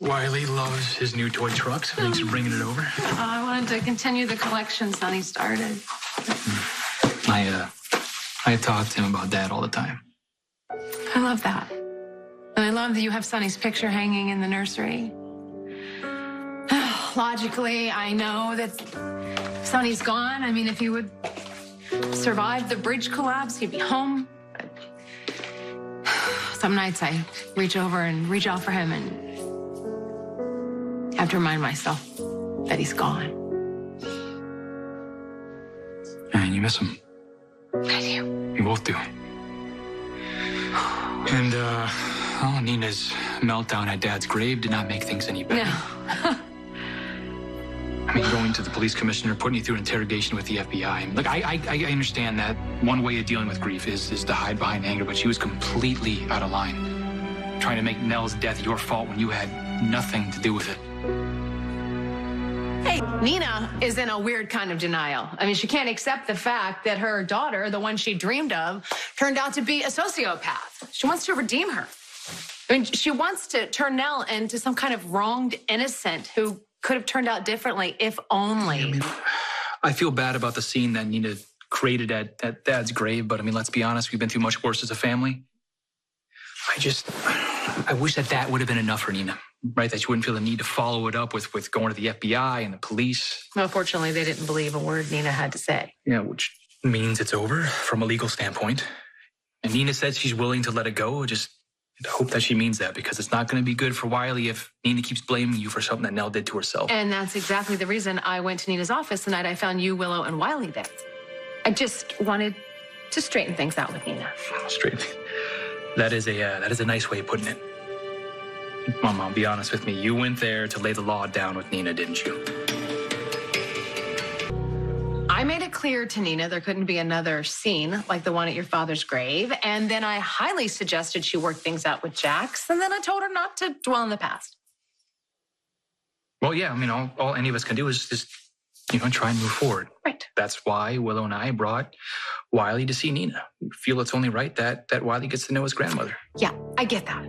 Wiley loves his new toy truck, so thanks for bringing it over. I wanted to continue the collection Sonny started. I talk to him about Dad all the time. I love that. And I love that you have Sonny's picture hanging in the nursery. Logically, I know that Sonny's gone. I mean, if he would survive the bridge collapse, he'd be home. But some nights I reach over and reach out for him and have to remind myself that he's gone. And you miss him. I do. We both do. And, Nina's meltdown at Dad's grave did not make things any better. No. I mean, going to the police commissioner, putting you through an interrogation with the FBI. Look, I understand that one way of dealing with grief is to hide behind anger, but she was completely out of line. Trying to make Nell's death your fault when you had nothing to do with it. Hey, Nina is in a weird kind of denial. I mean, she can't accept the fact that her daughter, the one she dreamed of, turned out to be a sociopath. She wants to redeem her. I mean, she wants to turn Nell into some kind of wronged innocent who could have turned out differently, if only. I mean, I feel bad about the scene that Nina created at Dad's grave, but I mean, let's be honest, we've been through much worse as a family. I wish that would have been enough for Nina, right? That she wouldn't feel the need to follow it up with going to the FBI and the police. Well, fortunately, they didn't believe a word Nina had to say. Yeah, which means it's over from a legal standpoint. And Nina said she's willing to let it go. Just hope that she means that, because it's not going to be good for Wiley if Nina keeps blaming you for something that Nell did to herself. And that's exactly the reason I went to Nina's office the night I found you, Willow, and Wiley there. I just wanted to straighten things out with Nina. Straighten. That is a nice way of putting it. Mom, be honest with me. You went there to lay the law down with Nina, didn't you? I made it clear to Nina there couldn't be another scene like the one at your father's grave. And then I highly suggested she work things out with Jax. And then I told her not to dwell in the past. Well, yeah, I mean, all any of us can do is just, try and move forward. Right. That's why Willow and I brought Wiley to see Nina. We feel it's only right that Wiley gets to know his grandmother. Yeah, I get that.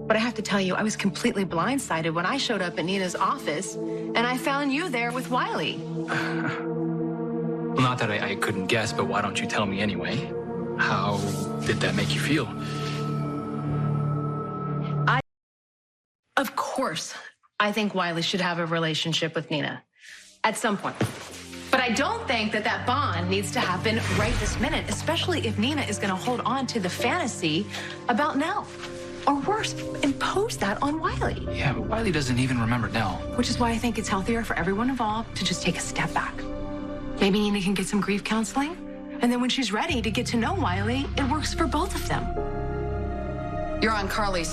But I have to tell you, I was completely blindsided when I showed up at Nina's office and I found you there with Wiley. Well, not that I couldn't guess, but why don't you tell me anyway? How did that make you feel? Of course, I think Wiley should have a relationship with Nina at some point. But I don't think that bond needs to happen right this minute, especially if Nina is going to hold on to the fantasy about Nell. Or worse, impose that on Wiley. Yeah, but Wiley doesn't even remember Nell. Which is why I think it's healthier for everyone involved to just take a step back. Maybe Nina can get some grief counseling, and then when she's ready to get to know Wiley, it works for both of them. You're on Carly's